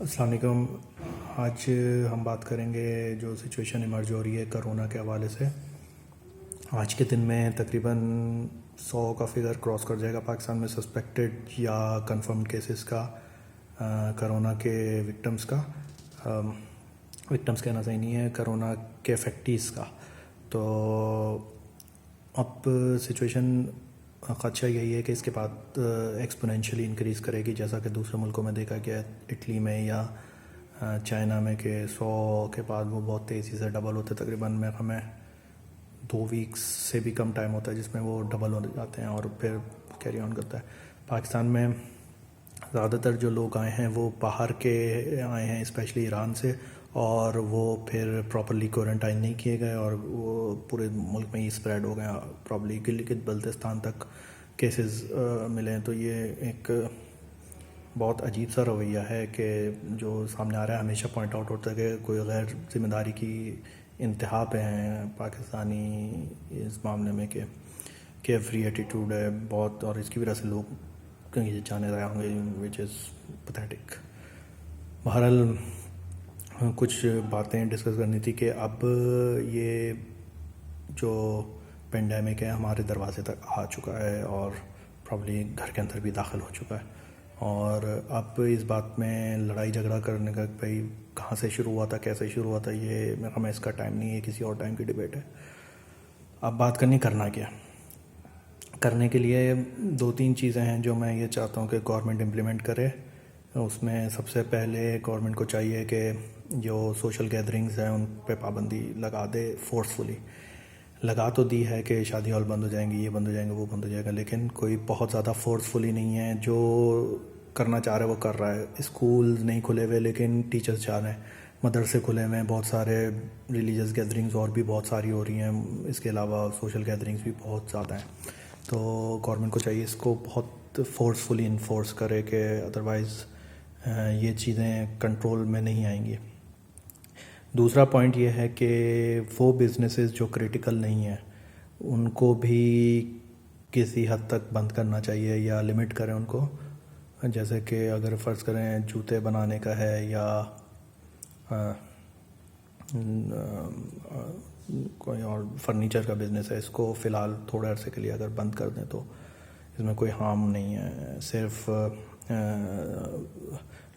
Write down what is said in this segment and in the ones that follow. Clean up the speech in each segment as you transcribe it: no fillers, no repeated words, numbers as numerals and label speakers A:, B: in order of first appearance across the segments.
A: السلام علیکم. آج ہم بات کریں گے جو سچویشن ایمرج ہو رہی ہے کرونا کے حوالے سے. آج کے دن میں تقریباً 100 کا فگر کراس کر جائے گا پاکستان میں سسپیکٹڈ یا کنفرمڈ کیسز کا کرونا کے وکٹمز کا. وکٹمز کہنا صحیح نہیں ہے، کرونا کے افیکٹیز کا. تو اب سچویشن خدشہ یہی ہے کہ اس کے بعد ایکسپونینشلی انکریز کرے گی، جیسا کہ دوسرے ملکوں میں دیکھا گیا ہے، اٹلی میں یا چائنا میں، کہ 100 کے بعد وہ بہت تیزی سے ڈبل ہوتے. تقریباً ہمیں 2 ویکس سے بھی کم ٹائم ہوتا ہے جس میں وہ ڈبل ہو جاتے ہیں اور پھر کیری آن کرتا ہے. پاکستان میں زیادہ تر جو لوگ آئے ہیں وہ باہر کے آئے ہیں، اسپیشلی ایران سے، اور وہ پھر پراپرلی کوارنٹائن نہیں کیے گئے اور وہ پورے ملک میں ہی اسپریڈ ہو گئے. پرابلی گلگت بلتستان تک کیسز ملے ہیں. تو یہ ایک بہت عجیب سا رویہ ہے کہ جو سامنے آ رہا ہے. ہمیشہ پوائنٹ آؤٹ ہوتا ہے کہ کوئی غیر ذمہ داری کی انتہا پہ ہیں پاکستانی اس معاملے میں، کہ فری ایٹیٹیوڈ ہے بہت، اور اس کی وجہ سے لوگ کہیں جانے رہے ہوں گے، وچ از پتھیٹک. بہرحال کچھ باتیں ڈسکس کرنی تھی کہ اب یہ جو پینڈیمک ہے ہمارے دروازے تک آ چکا ہے اور پرابلی گھر کے اندر بھی داخل ہو چکا ہے. اور اب اس بات میں لڑائی جھگڑا کرنے کا بھائی کہاں سے شروع ہوا تھا، کیسے شروع ہوا تھا، یہ ہمیں اس کا ٹائم نہیں ہے، کسی اور ٹائم کی ڈیبیٹ ہے. اب بات کرنا کیا. کرنے کے لیے 2-3 چیزیں ہیں جو میں یہ چاہتا ہوں کہ گورنمنٹ امپلیمنٹ کرے. اس میں سب سے پہلے گورنمنٹ کو چاہیے کہ جو سوشل گیدرنگز ہیں ان پہ پابندی لگا دے. فورسفلی لگا تو دی ہے کہ شادی ہال بند ہو جائیں گے، یہ بند ہو جائیں گے، وہ بند ہو جائے گا، لیکن کوئی بہت زیادہ فورسفلی نہیں ہے. جو کرنا چاہ رہا ہے وہ کر رہا ہے. اسکول نہیں کھلے ہوئے لیکن ٹیچرز جا رہے ہیں، مدرسے کھلے ہوئے ہیں، بہت سارے ریلیجیس گیدرنگز اور بھی بہت ساری ہو رہی ہیں. اس کے علاوہ سوشل گیدرنگز بھی بہت زیادہ ہیں. تو گورنمنٹ کو چاہیے اس کو بہت فورسفلی انفورس کرے کہ ادروائز یہ چیزیں کنٹرول میں نہیں آئیں گی. دوسرا پوائنٹ یہ ہے کہ وہ بزنسز جو کریٹیکل نہیں ہیں ان کو بھی کسی حد تک بند کرنا چاہیے یا لمٹ کریں ان کو. جیسے کہ اگر فرض کریں جوتے بنانے کا ہے یا کوئی اور فرنیچر کا بزنس ہے، اس کو فی الحال تھوڑے عرصے کے لیے اگر بند کر دیں تو اس میں کوئی ہارم نہیں ہے. صرف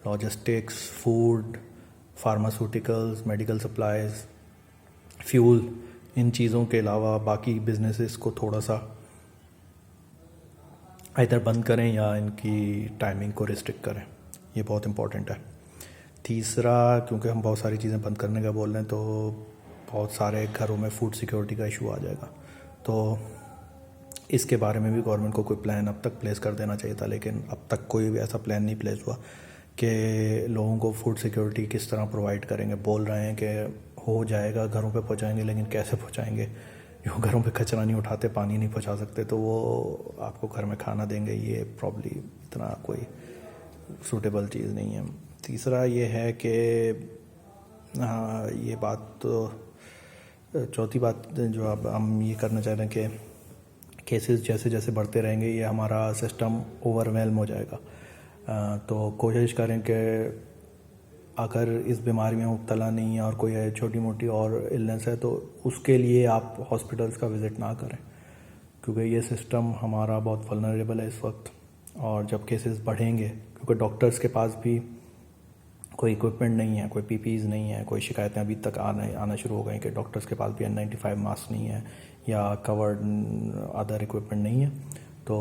A: logistics, food, pharmaceuticals, medical supplies, fuel, ان چیزوں کے علاوہ باقی بزنسز کو تھوڑا سا ادھر بند کریں یا ان کی ٹائمنگ کو ریسٹرکٹ کریں. یہ بہت امپورٹنٹ ہے. تیسرا، کیونکہ ہم بہت ساری چیزیں بند کرنے کا بول رہے ہیں تو بہت سارے گھروں میں فوڈ سیکیورٹی کا ایشو آ جائے گا. تو اس کے بارے میں بھی گورنمنٹ کو کوئی پلان اب تک پلیس کر دینا چاہیے تھا، لیکن اب تک کوئی بھی ایسا پلان نہیں پلیس ہوا کہ لوگوں کو فوڈ سیکیورٹی کس طرح پرووائڈ کریں گے. بول رہے ہیں کہ ہو جائے گا، گھروں پہ پہنچائیں گے، لیکن کیسے پہنچائیں گے؟ جو گھروں پہ کچرا نہیں اٹھاتے، پانی نہیں پہنچا سکتے، تو وہ آپ کو گھر میں کھانا دیں گے؟ یہ پرابلی اتنا کوئی سوٹیبل چیز نہیں ہے. تیسرا یہ ہے کہ یہ بات تو چوتھی بات جو اب ہم یہ کرنا چاہ رہے ہیں کہ کیسز جیسے جیسے بڑھتے رہیں گے یہ ہمارا سسٹم اوور ویلم ہو جائے گا. تو کوشش کریں کہ اگر اس بیماری میں مبتلا نہیں ہے اور کوئی چھوٹی موٹی اور النس ہے تو اس کے لیے آپ ہاسپٹلس کا وزٹ نہ کریں، کیونکہ یہ سسٹم ہمارا بہت ولنریبل ہے اس وقت. اور جب کیسز بڑھیں گے، کیونکہ ڈاکٹرز کے پاس بھی کوئی اکوپمنٹ نہیں ہے، کوئی پی پیز نہیں ہے، کوئی شکایتیں ابھی تک آنا شروع ہو گئی کہ ڈاکٹرز کے پاس بھی N95 ماسک نہیں ہے یا کورڈ ادر اکوپمنٹ نہیں ہے، تو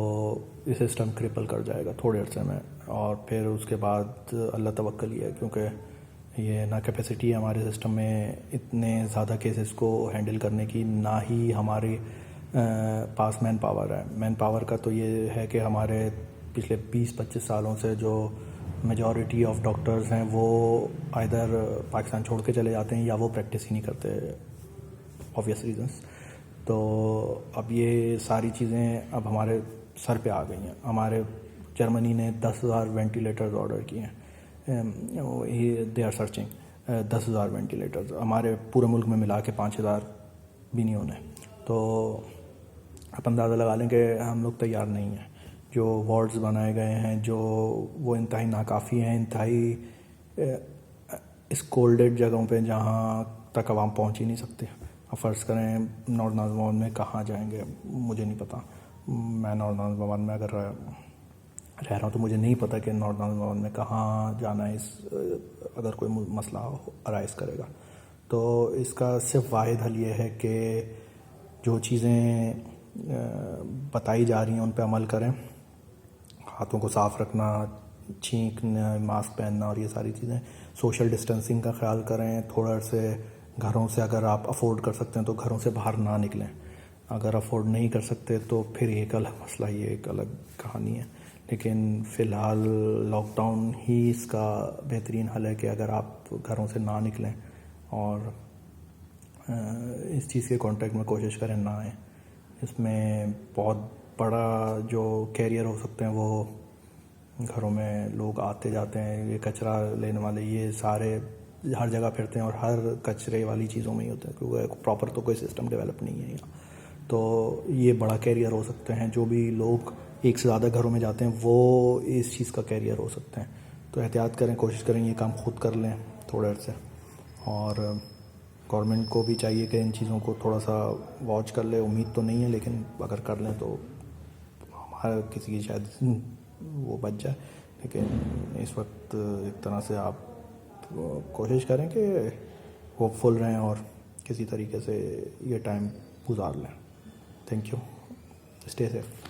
A: یہ سسٹم کرپل کر جائے گا تھوڑے عرصے میں. اور پھر اس کے بعد اللہ توکل ہی ہے، کیونکہ یہ نہ کیپیسٹی ہے ہمارے سسٹم میں اتنے زیادہ کیسز کو ہینڈل کرنے کی، نہ ہی ہمارے پاس مین پاور ہے. مین پاور کا تو یہ ہے کہ ہمارے پچھلے 20-25 سالوں سے جو میجورٹی آف ڈاکٹرز ہیں وہ ادھر پاکستان چھوڑ کے چلے جاتے ہیں یا وہ پریکٹس ہی نہیں کرتے، آبویس ریزنس. تو اب یہ ساری چیزیں اب ہمارے سر پہ آ گئی ہیں. ہمارے جرمنی نے 10,000 وینٹیلیٹرز آرڈر کیے ہیں، دے آر سرچنگ 10,000 وینٹیلیٹرز. ہمارے پورے ملک میں ملا کے 5,000 بھی نہیں ہونے. تو آپ اندازہ لگا لیں کہ ہم لوگ تیار نہیں ہیں. جو وارڈز بنائے گئے ہیں جو وہ انتہائی ناکافی ہیں، انتہائی اس کولڈڈ جگہوں پہ جہاں تک عوام پہنچ ہی نہیں سکتے. اب فرض کریں نارتھ نازیبان میں کہاں جائیں گے, مجھے نہیں پتہ. میں نارتھ نازیبان میں اگر رہ رہا ہوں تو مجھے نہیں پتہ کہ نارتھ نازیبان میں کہاں جانا ہے اگر کوئی مسئلہ ارائز کرے گا. تو اس کا صرف واحد حل یہ ہے کہ جو چیزیں بتائی جا رہی ہیں ان پہ عمل کریں. ہاتھوں کو صاف رکھنا, چھینکنا, ماسک پہننا اور یہ ساری چیزیں. سوشل ڈسٹینسنگ کا خیال کریں. تھوڑا سے گھروں سے اگر آپ افورڈ کر سکتے ہیں تو گھروں سے باہر نہ نکلیں. اگر افورڈ نہیں کر سکتے تو پھر ایک الگ مسئلہ, یہ ایک الگ کہانی ہے. لیکن فی الحال لاک ڈاؤن ہی اس کا بہترین حل ہے کہ اگر آپ گھروں سے نہ نکلیں اور اس چیز کے کانٹیکٹ میں کوشش کریں نہ آئیں. اس میں بہت بڑا جو کیریئر ہو سکتے ہیں وہ گھروں میں لوگ آتے جاتے ہیں. یہ کچرا لینے والے یہ سارے ہر جگہ پھرتے ہیں اور ہر کچرے والی چیزوں میں ہی ہوتے ہیں کیونکہ پراپر تو کوئی سسٹم ڈیولپ نہیں ہے یہاں. تو یہ بڑا کیریئر ہو سکتے ہیں. جو بھی لوگ ایک سے زیادہ گھروں میں جاتے ہیں وہ اس چیز کا کیریئر ہو سکتے ہیں. تو احتیاط کریں, کوشش کریں یہ کام خود کر لیں تھوڑے سے. اور گورنمنٹ کو بھی چاہیے کہ ان چیزوں کو تھوڑا سا واچ کر لے. امید تو نہیں ہے لیکن اگر کر لیں تو ہمارا کسی کی شاید وہ بچ جائے. لیکن اس وقت ایک طرح سے آپ کوشش کریں کہ ہوپ فل رہیں اور کسی طریقے سے یہ ٹائم گزار لیں. Thank you. Stay safe.